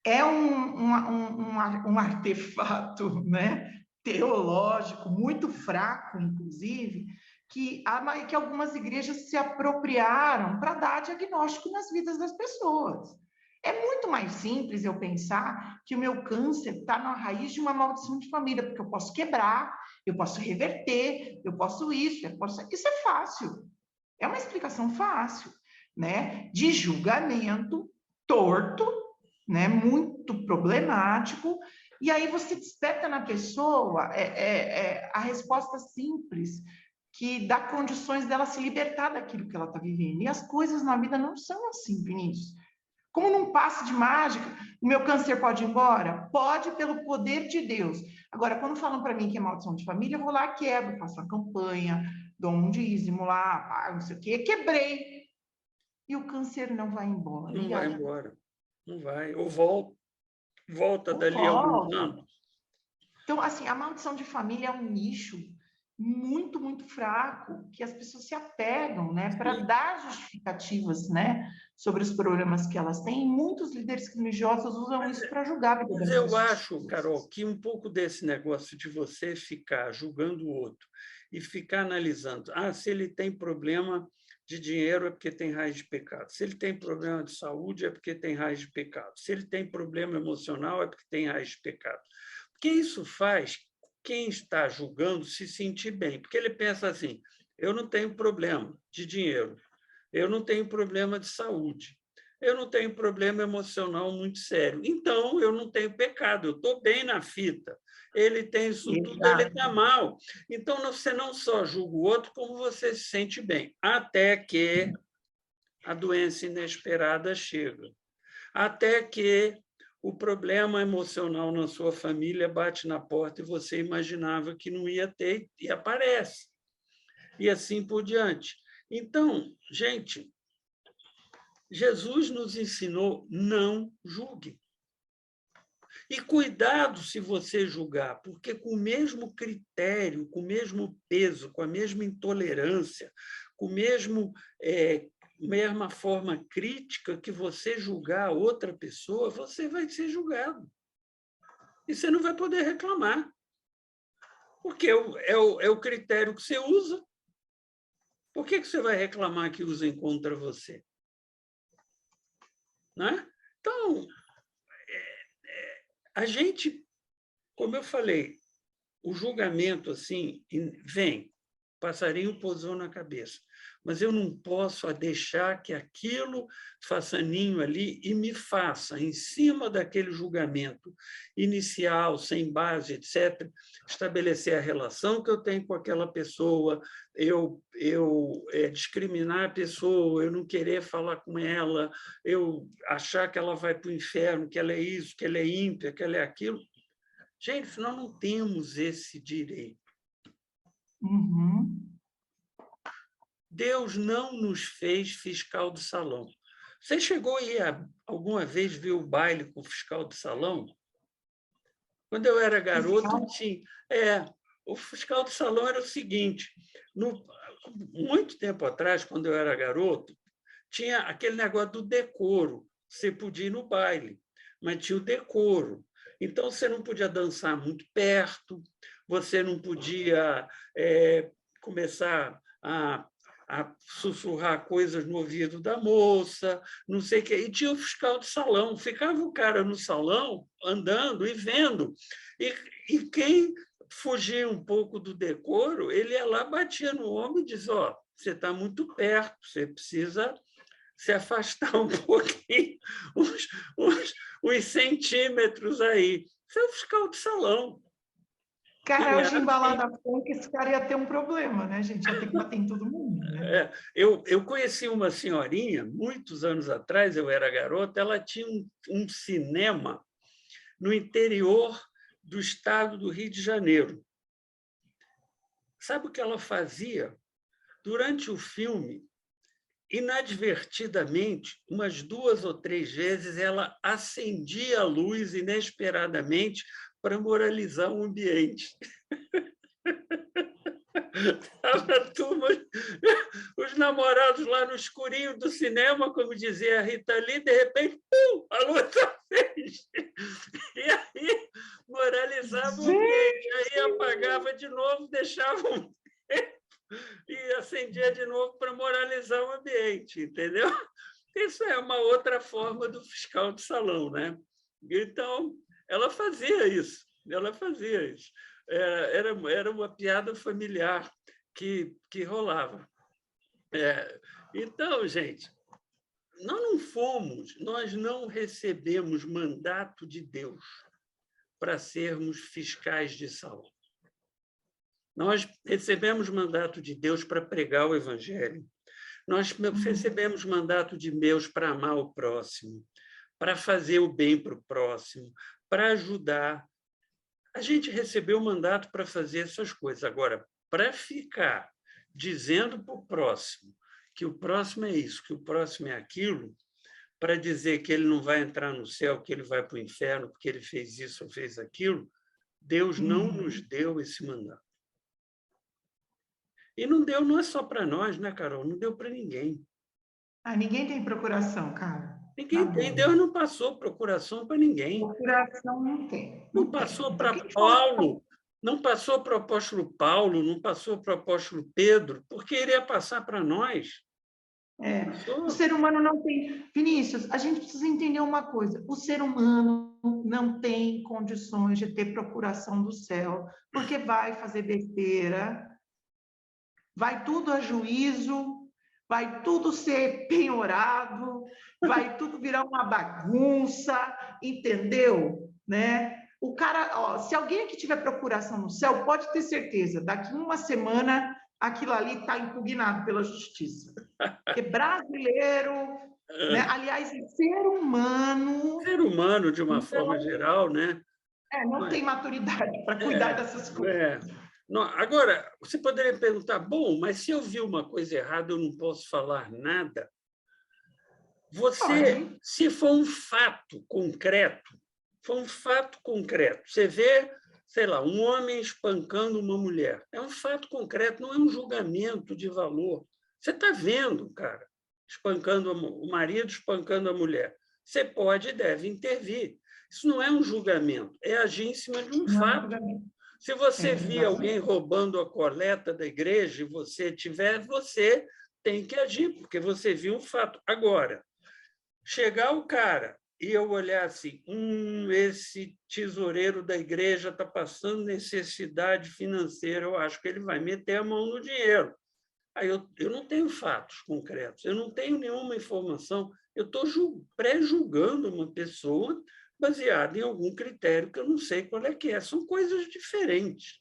é um artefato, né, teológico muito fraco, inclusive, que algumas igrejas se apropriaram para dar diagnóstico nas vidas das pessoas. É muito mais simples eu pensar que o meu câncer está na raiz de uma maldição de família, porque eu posso quebrar, eu posso reverter, eu posso isso, isso é fácil. É uma explicação fácil, né? De julgamento torto, né? Muito problemático, e aí você desperta na pessoa a resposta simples, que dá condições dela se libertar daquilo que ela está vivendo. E as coisas na vida não são assim, Vinícius. Como num passe de mágica, o meu câncer pode ir embora? Pode, pelo poder de Deus. Agora, quando falam para mim que é maldição de família, eu vou lá, quebro, faço uma campanha, dou um dízimo lá, pago, não sei o quê, quebrei. E o câncer não vai embora. Não E vai aí? embora, não vai. Ou volta Não dali a alguns volta. anos. Então, assim, a maldição de família é um nicho muito, muito fraco, que as pessoas se apegam, né, para dar justificativas, né, sobre os problemas que elas têm. E muitos líderes religiosos usam isso para julgar a vida Mas dessas eu acho, pessoas. Carol, que um pouco desse negócio de você ficar julgando o outro e ficar analisando, se ele tem problema de dinheiro é porque tem raiz de pecado, se ele tem problema de saúde é porque tem raiz de pecado, se ele tem problema emocional é porque tem raiz de pecado. Porque isso faz quem está julgando se sentir bem, porque ele pensa assim, eu não tenho problema de dinheiro, eu não tenho problema de saúde, eu não tenho problema emocional muito sério. Então, eu não tenho pecado, eu estou bem na fita. Ele tem isso tudo, ele está mal. Então, você não só julga o outro, como você se sente bem. Até que a doença inesperada chega. Até que o problema emocional na sua família bate na porta e você imaginava que não ia ter e aparece. E assim por diante. Então, gente, Jesus nos ensinou: não julgue. E cuidado se você julgar, porque com o mesmo critério, com o mesmo peso, com a mesma intolerância, com mesma forma crítica que você julgar outra pessoa, você vai ser julgado. E você não vai poder reclamar, porque é o critério que você usa. Por que você vai reclamar que usem contra você? Né? Então, a gente, como eu falei, o julgamento assim vem, passarinho pousou na cabeça, mas eu não posso deixar que aquilo faça ninho ali e me faça, em cima daquele julgamento inicial, sem base, etc., estabelecer a relação que eu tenho com aquela pessoa, eu discriminar a pessoa, eu não querer falar com ela, eu achar que ela vai para o inferno, que ela é isso, que ela é ímpia, que ela é aquilo. Gente, nós não temos esse direito. Uhum. Deus não nos fez fiscal de salão. Você chegou aí alguma vez ver o baile com o fiscal de salão? Quando eu era garoto, tinha. O fiscal de salão era o seguinte: muito tempo atrás, quando eu era garoto, tinha aquele negócio do decoro. Você podia ir no baile, mas tinha o decoro. Então, você não podia dançar muito perto, você não podia começar a sussurrar coisas no ouvido da moça, não sei o quê. E tinha o fiscal de salão. Ficava o cara no salão, andando e vendo. E quem fugia um pouco do decoro, ele ia lá, batia no ombro e dizia: você está muito perto, você precisa se afastar um pouquinho, uns centímetros aí. Isso é o fiscal de salão. Cara, hoje embalada funk, esse cara ia ter um problema, né, gente? Ia ter que bater em todo mundo, né? Eu conheci uma senhorinha, muitos anos atrás, eu era garota, ela tinha um cinema no interior do estado do Rio de Janeiro. Sabe o que ela fazia? Durante o filme, inadvertidamente, umas 2 ou 3 vezes, ela acendia a luz inesperadamente para moralizar o ambiente. Estava a turma, os namorados lá no escurinho do cinema, como dizia a Rita Lee, de repente, pum, a luz acende. E aí moralizava o ambiente, aí apagava de novo, deixava um tempo, e acendia de novo para moralizar o ambiente, entendeu? Isso é uma outra forma do fiscal de salão, né? Então, ela fazia isso, Era uma piada familiar que rolava. Então, gente, nós não recebemos mandato de Deus para sermos fiscais de salão. Nós recebemos mandato de Deus para pregar o evangelho. Nós recebemos mandato de Deus para amar o próximo, para fazer o bem para o próximo, para ajudar. A gente recebeu o mandato para fazer essas coisas. Agora, para ficar dizendo para o próximo que o próximo é isso, que o próximo é aquilo, para dizer que ele não vai entrar no céu, que ele vai para o inferno porque ele fez isso ou fez aquilo, Deus não nos deu esse mandato. E não deu, não é só para nós, né, Carol? Não deu para ninguém. Ninguém tem procuração, cara. Ninguém tem. Deus não passou procuração para ninguém. Procuração não tem. Não passou para Paulo, não passou para o apóstolo Paulo, não passou para o apóstolo Pedro, porque iria passar para nós. O ser humano não tem... Vinícius, a gente precisa entender uma coisa. O ser humano não tem condições de ter procuração do céu, porque vai fazer besteira, vai tudo a juízo, vai tudo ser penhorado, vai tudo virar uma bagunça, entendeu? Né? O cara, se alguém aqui tiver procuração no céu, pode ter certeza, daqui uma semana aquilo ali está impugnado pela justiça. Porque brasileiro, né? Aliás, ser humano... Ser humano, de uma forma geral, né? Não tem maturidade para cuidar dessas coisas. Agora, você poderia perguntar, bom, mas se eu vi uma coisa errada, eu não posso falar nada? Se for um fato concreto, você vê, sei lá, um homem espancando uma mulher, é um fato concreto, não é um julgamento de valor. Você está vendo, cara, o marido espancando a mulher. Você pode e deve intervir. Isso não é um julgamento, é agir em cima de um fato. Se você vir alguém roubando a coleta da igreja e você tem que agir, porque você viu um fato. Agora, chegar o cara e eu olhar assim, esse tesoureiro da igreja está passando necessidade financeira, eu acho que ele vai meter a mão no dinheiro. Aí eu não tenho fatos concretos, eu não tenho nenhuma informação, eu estou pré-julgando uma pessoa baseada em algum critério que eu não sei qual é que é. São coisas diferentes.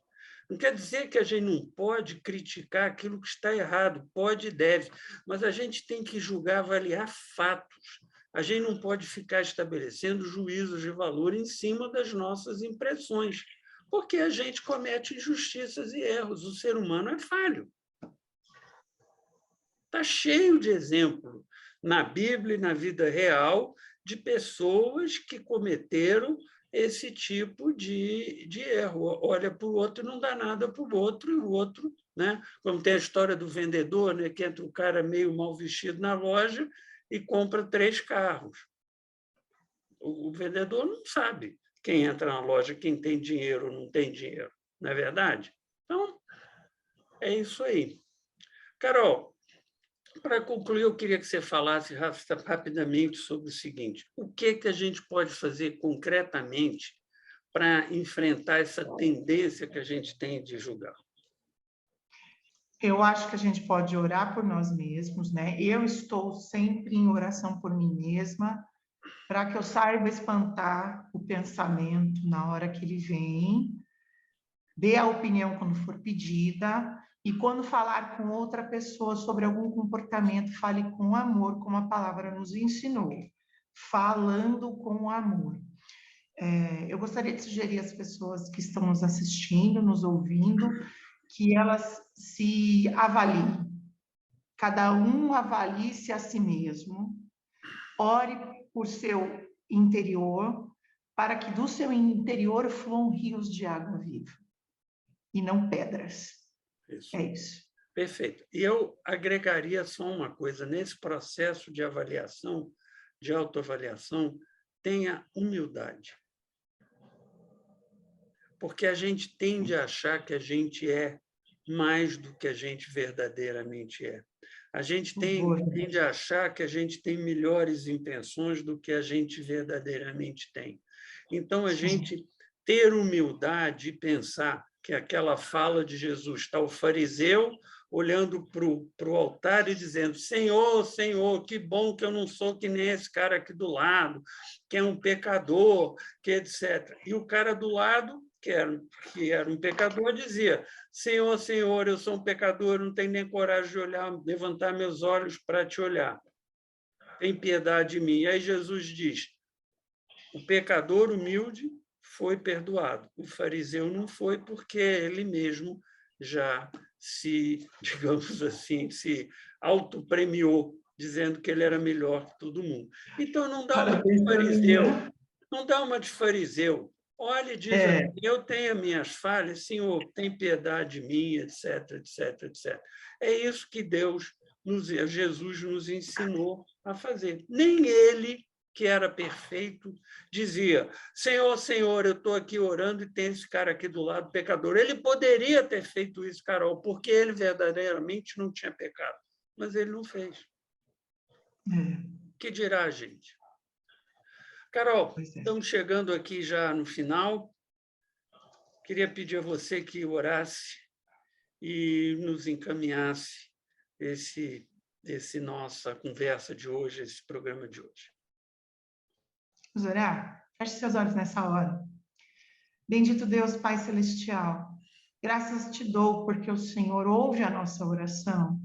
Não quer dizer que a gente não pode criticar aquilo que está errado, pode e deve, mas a gente tem que julgar, avaliar fatos. A gente não pode ficar estabelecendo juízos de valor em cima das nossas impressões, porque a gente comete injustiças e erros. O ser humano é falho. Está cheio de exemplo na Bíblia e na vida real de pessoas que cometeram esse tipo de erro. Olha para o outro e não dá nada para o outro, e o outro, né? Como tem a história do vendedor, né? Que entra um cara meio mal vestido na loja e compra 3 carros. O vendedor não sabe quem entra na loja, quem tem dinheiro ou não tem dinheiro, não é verdade? Então, é isso aí. Carol, para concluir, eu queria que você falasse rapidamente sobre o seguinte: o que a gente pode fazer concretamente para enfrentar essa tendência que a gente tem de julgar? Eu acho que a gente pode orar por nós mesmos, né? Eu estou sempre em oração por mim mesma, para que eu saiba espantar o pensamento na hora que ele vem, dê a opinião quando for pedida, e quando falar com outra pessoa sobre algum comportamento, fale com amor, como a palavra nos ensinou, falando com amor. Eu gostaria de sugerir às pessoas que estão nos assistindo, nos ouvindo, que elas se avaliem. Cada um avalie-se a si mesmo, ore por seu interior, para que do seu interior fluam rios de água viva, e não pedras. Isso. É isso. Perfeito. E eu agregaria só uma coisa: nesse processo de avaliação, de autoavaliação, tenha humildade. Porque a gente tende a achar que a gente é mais do que a gente verdadeiramente é. A gente Boa. tende a achar que a gente tem melhores intenções do que a gente verdadeiramente tem. Então, a gente ter humildade e pensar que aquela fala de Jesus, está o fariseu olhando para o altar e dizendo: Senhor, Senhor, que bom que eu não sou que nem esse cara aqui do lado, que é um pecador, que etc. E o cara do lado, que era um pecador, dizia: Senhor, Senhor, eu sou um pecador, não tenho nem coragem de olhar, levantar meus olhos para te olhar. Tem piedade de mim. E aí Jesus diz: o pecador humilde foi perdoado. O fariseu não foi, porque ele mesmo já se, digamos assim, se autopremiou, dizendo que ele era melhor que todo mundo. Então, não dá uma de fariseu. Não dá uma de fariseu. Olha e diz assim: eu tenho as minhas falhas, Senhor, tem piedade de mim, etc, etc, etc. É isso que Jesus nos ensinou a fazer. Nem ele, que era perfeito, dizia: Senhor, Senhor, eu estou aqui orando e tem esse cara aqui do lado, pecador. Ele poderia ter feito isso, Carol, porque ele verdadeiramente não tinha pecado, mas ele não fez. Que dirá a gente? Carol, estamos chegando aqui já no final. Queria pedir a você que orasse e nos encaminhasse esse nossa conversa de hoje, esse programa de hoje. Vamos orar? Feche seus olhos nessa hora. Bendito Deus, Pai Celestial, graças te dou porque o Senhor ouve a nossa oração.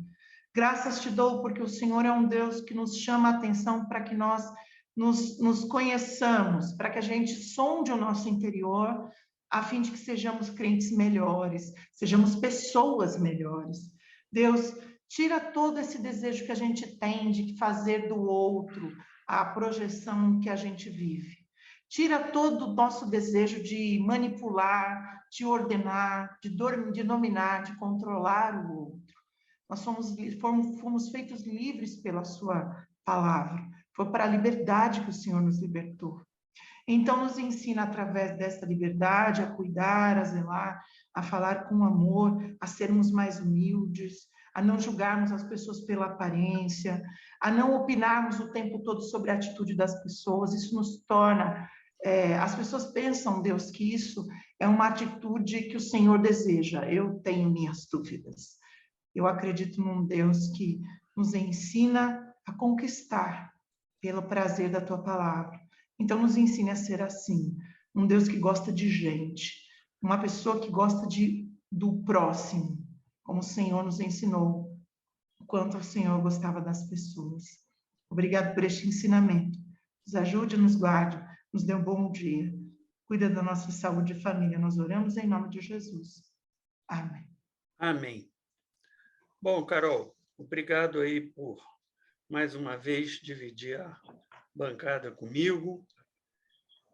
Graças te dou porque o Senhor é um Deus que nos chama a atenção para que nós nos conheçamos, para que a gente sonde o nosso interior, a fim de que sejamos crentes melhores, sejamos pessoas melhores. Deus, tira todo esse desejo que a gente tem de fazer do outro a projeção que a gente vive. Tira todo o nosso desejo de manipular, de ordenar, de dominar, de controlar o outro. Nós fomos feitos livres pela sua palavra. Foi para a liberdade que o Senhor nos libertou. Então, nos ensina através dessa liberdade a cuidar, a zelar, a falar com amor, a sermos mais humildes, a não julgarmos as pessoas pela aparência, a não opinarmos o tempo todo sobre a atitude das pessoas. Isso nos torna... as pessoas pensam, Deus, que isso é uma atitude que o Senhor deseja. Eu tenho minhas dúvidas. Eu acredito num Deus que nos ensina a conquistar pelo prazer da tua palavra. Então, nos ensine a ser assim. Um Deus que gosta de gente. Uma pessoa que gosta do próximo. Como o Senhor nos ensinou. O quanto o Senhor gostava das pessoas. Obrigado por este ensinamento. Nos ajude, nos guarde. Nos dê um bom dia. Cuida da nossa saúde e família. Nós oramos em nome de Jesus. Amém. Amém. Bom, Carol, obrigado aí por, mais uma vez, dividir a bancada comigo.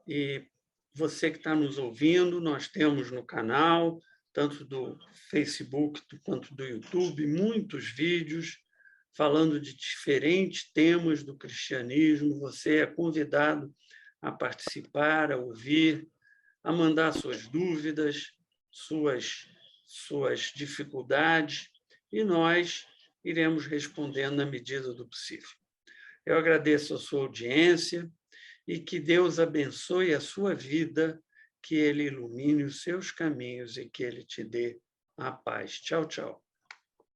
E você que está nos ouvindo, nós temos no canal, tanto do Facebook quanto do YouTube, muitos vídeos falando de diferentes temas do cristianismo. Você é convidado a participar, a ouvir, a mandar suas dúvidas, suas dificuldades, e nós iremos respondendo na medida do possível. Eu agradeço a sua audiência e que Deus abençoe a sua vida, que Ele ilumine os seus caminhos e que Ele te dê a paz. Tchau, tchau.